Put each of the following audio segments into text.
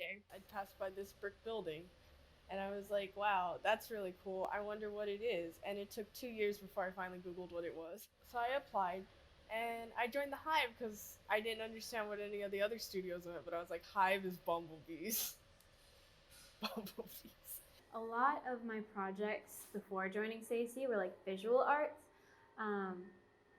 later, I passed by this brick building and I was like, wow, that's really cool. I wonder what it is. And it took 2 years before I finally Googled what it was. So I applied and I joined the Hive because I didn't understand what any of the other studios meant, but I was like, Hive is bumblebees. Bumblebees. A lot of my projects before joining SACY were like visual arts. Um,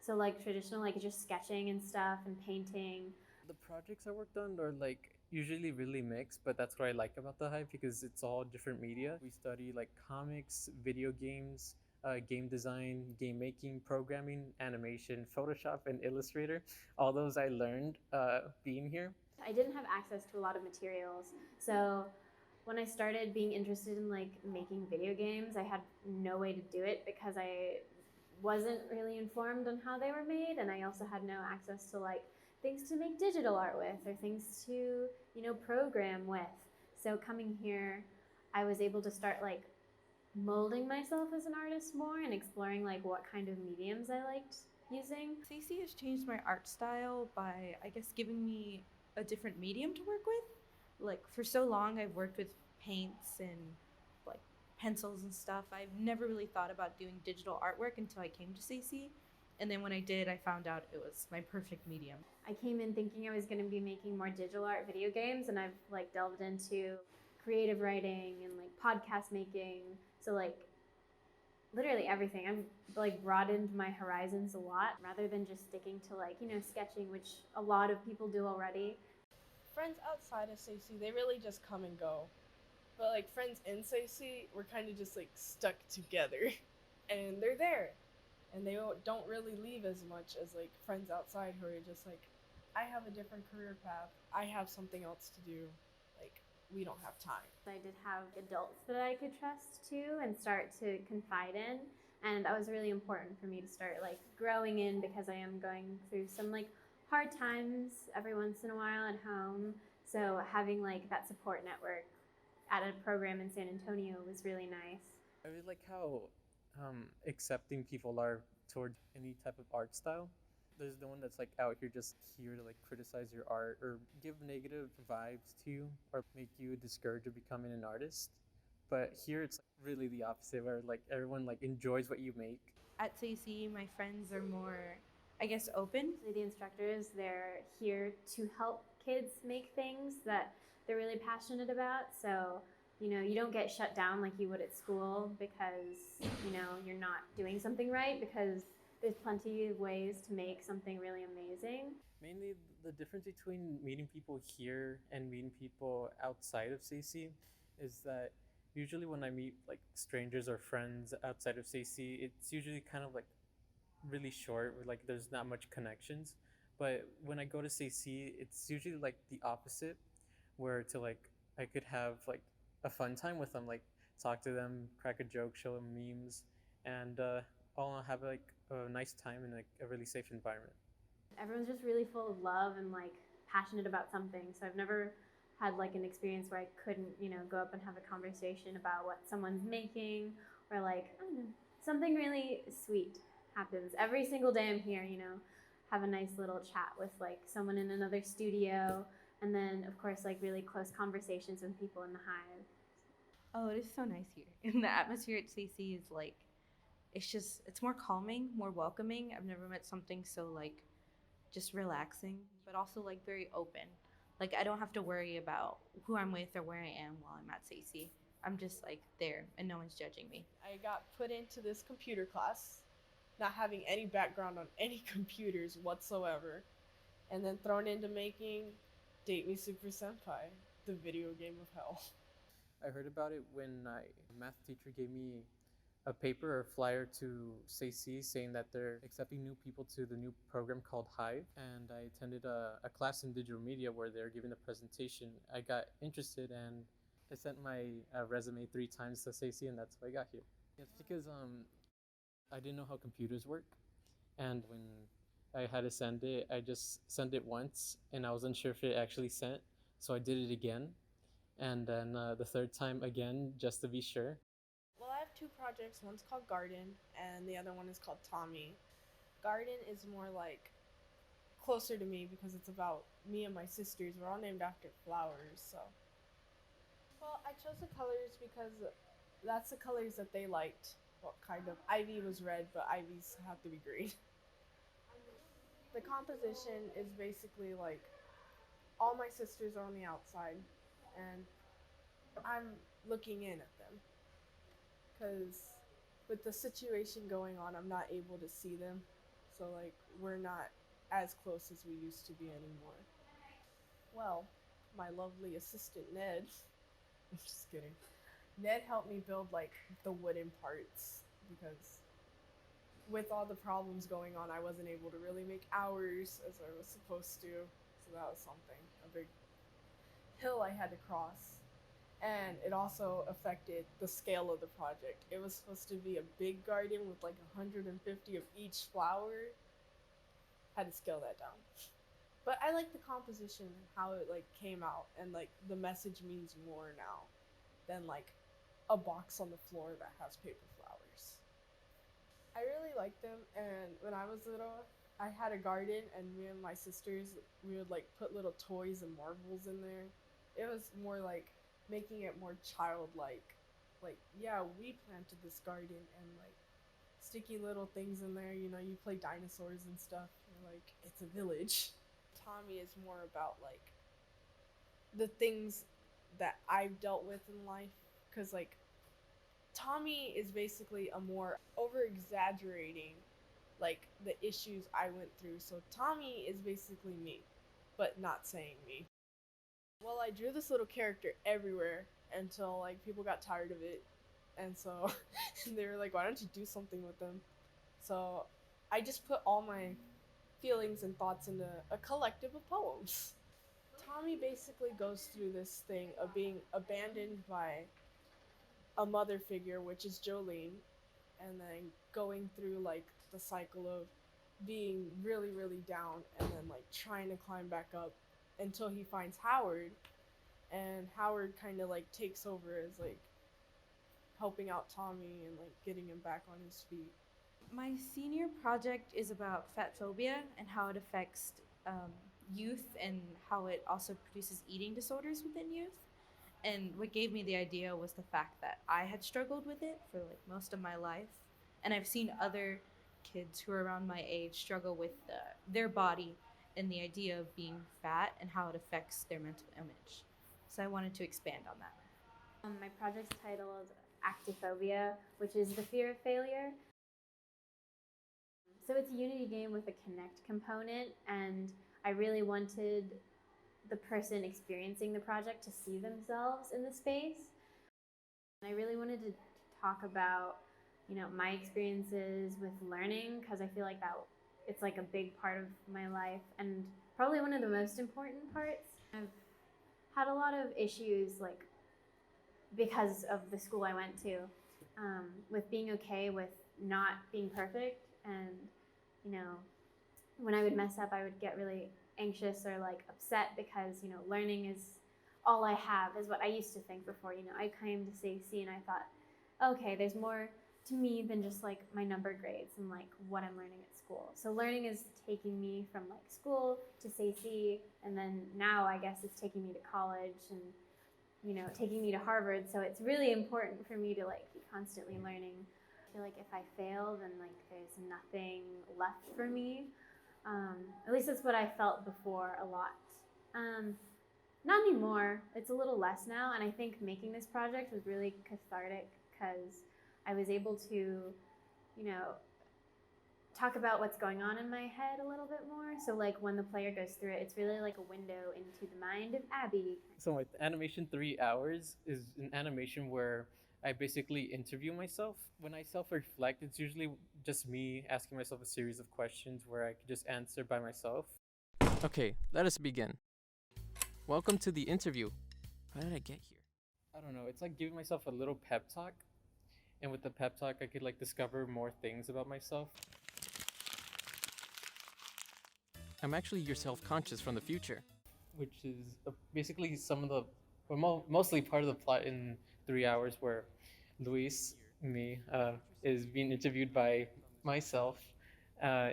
so like traditional, like just sketching and stuff and painting. The projects I worked on are like usually really mixed, but that's what I like about the Hive because it's all different media. We study like comics, video games, game design, game making, programming, animation, Photoshop, and Illustrator. All those I learned being here. I didn't have access to a lot of materials, so when I started being interested in like making video games, I had no way to do it because I wasn't really informed on how they were made, and I also had no access to like things to make digital art with or things to, program with. So coming here, I was able to start like molding myself as an artist more and exploring like what kind of mediums I liked using. CC has changed my art style by, I guess, giving me a different medium to work with. Like, for so long, I've worked with paints and like pencils and stuff. I've never really thought about doing digital artwork until I came to CC. And then when I did, I found out it was my perfect medium. I came in thinking I was going to be making more digital art video games, and I've like delved into creative writing and like podcast making. So like literally everything. I've like broadened my horizons a lot rather than just sticking to like, sketching, which a lot of people do already. Friends outside of SACY, they really just come and go. But like friends in SACY, we're kind of just like stuck together. And they're there. And they don't really leave as much as like friends outside who are just like, I have a different career path. I have something else to do. Like, we don't have time. I did have adults that I could trust too and start to confide in. And that was really important for me to start like growing in because I am going through some like hard times every once in a while at home. So having like that support network at a program in San Antonio was really nice. I really like how accepting people are toward any type of art style. There's no one that's like out here just here to like criticize your art or give negative vibes to you or make you discouraged of becoming an artist. But here it's like really the opposite, where like everyone like enjoys what you make. At CC, my friends are more, I guess, open. The instructors, they're here to help kids make things that they're really passionate about. So you don't get shut down like you would at school because, you're not doing something right, because there's plenty of ways to make something really amazing. Mainly the difference between meeting people here and meeting people outside of CC is that usually when I meet like strangers or friends outside of CC, it's usually kind of like really short, where like there's not much connections. But when I go to CC, it's usually like the opposite, where to like I could have like a fun time with them, like talk to them, crack a joke, show them memes, and all have like a nice time in like a really safe environment. Everyone's just really full of love and like passionate about something. So I've never had like an experience where I couldn't, go up and have a conversation about what someone's making, or like, I don't know, something really sweet happens every single day I'm here, have a nice little chat with like someone in another studio, and then of course like really close conversations with people in the Hive. Oh, it is so nice here. And the atmosphere at CC is like, it's more calming, more welcoming. I've never met something so like just relaxing, but also like very open. Like I don't have to worry about who I'm with or where I am while I'm at CC. I'm just like there and no one's judging me. I got put into this computer class, not having any background on any computers whatsoever, and then thrown into making Date Me Super Senpai, the video game of hell. I heard about it when my math teacher gave me a paper or flyer to CC saying that they're accepting new people to the new program called HIVE. And I attended a class in digital media where they're giving a presentation. I got interested and I sent my resume 3 times to CC, and that's how I got here. It's because I didn't know how computers work. And when I had to send it, I just sent it once and I was unsure if it actually sent. So I did it again. And then the third time again, just to be sure. Well, I have 2 projects. One's called Garden, and the other one is called Tommy. Garden is more like closer to me because it's about me and my sisters. We're all named after flowers, so Well, I chose the colors because that's the colors that they liked. Well, kind of. Ivy was red, but Ivy's have to be green. The composition is basically like all my sisters are on the outside, and I'm looking in at them. Because with the situation going on, I'm not able to see them. So, like, we're not as close as we used to be anymore. Well, my lovely assistant Ned, I'm just kidding. Ned helped me build like the wooden parts because with all the problems going on, I wasn't able to really make hours as I was supposed to. So that was something, a big hill I had to cross. And it also affected the scale of the project. It was supposed to be a big garden with like 150 of each flower. Had to scale that down. But I like the composition and how it like came out, and like the message means more now than like a box on the floor that has paper flowers. I really liked them, and when I was little, I had a garden, and me and my sisters, we would like put little toys and marbles in there. It was more like making it more childlike. Like, yeah, we planted this garden, and like sticky little things in there. You know, you play dinosaurs and stuff. You're like, it's a village. Tommy is more about like the things that I've dealt with in life, because like Tommy is basically a more over exaggerating like the issues I went through. So Tommy is basically me, but not saying me. Well, I drew this little character everywhere until like people got tired of it, and so they were like, "Why don't you do something with them?" So I just put all my feelings and thoughts into a collective of poems. Tommy basically goes through this thing of being abandoned by a mother figure, which is Jolene, and then going through like the cycle of being really, really down and then like trying to climb back up until he finds Howard, and Howard kind of like takes over as like helping out Tommy and like getting him back on his feet. My senior project is about fat phobia and how it affects youth and how it also produces eating disorders within youth. And what gave me the idea was the fact that I had struggled with it for like most of my life, and I've seen other kids who are around my age struggle with their body and the idea of being fat and how it affects their mental image. So I wanted to expand on that. My project's titled Actiphobia, which is the fear of failure. So it's a Unity game with a connect component, and I really wanted the person experiencing the project to see themselves in the space. And I really wanted to talk about, my experiences with learning, because I feel like that it's like a big part of my life and probably one of the most important parts. I've had a lot of issues like because of the school I went to, with being okay with not being perfect, and when I would mess up, I would get really anxious or like upset because learning is all I have, is what I used to think before. I came to CC and I thought, okay, there's more to me than just like my number grades and like what I'm learning at school. So learning is taking me from like school to CC, and then now I guess it's taking me to college and taking me to Harvard. So it's really important for me to like be constantly learning. I feel like if I fail, then like there's nothing left for me. At least that's what I felt before a lot. Not anymore. It's a little less now, and I think making this project was really cathartic because I was able to, talk about what's going on in my head a little bit more. So like when the player goes through it, it's really like a window into the mind of Abby. So my animation 3 hours is an animation where I basically interview myself. When I self-reflect, it's usually just me asking myself a series of questions where I could just answer by myself. Okay, let us begin. Welcome to the interview. How did I get here? I don't know, it's like giving myself a little pep talk. And with the pep talk, I could like discover more things about myself. I'm actually your self-conscious from the future. Which is basically some of the, mostly part of the plot in 3 hours, where Luis, me, is being interviewed by myself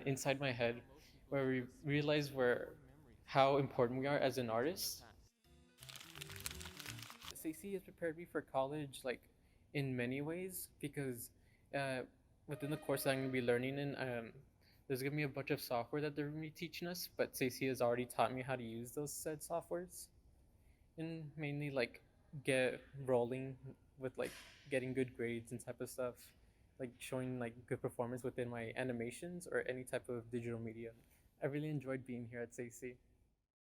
inside my head, where we realize how important we are as an artist. CC has prepared me for college, like in many ways, because uh, within the course that I'm going to be learning in, there's going to be a bunch of software that they're going to be teaching us, but CC has already taught me how to use those said softwares, and mainly like get rolling with like getting good grades and type of stuff, like showing like good performance within my animations or any type of digital media. I really enjoyed being here at CC.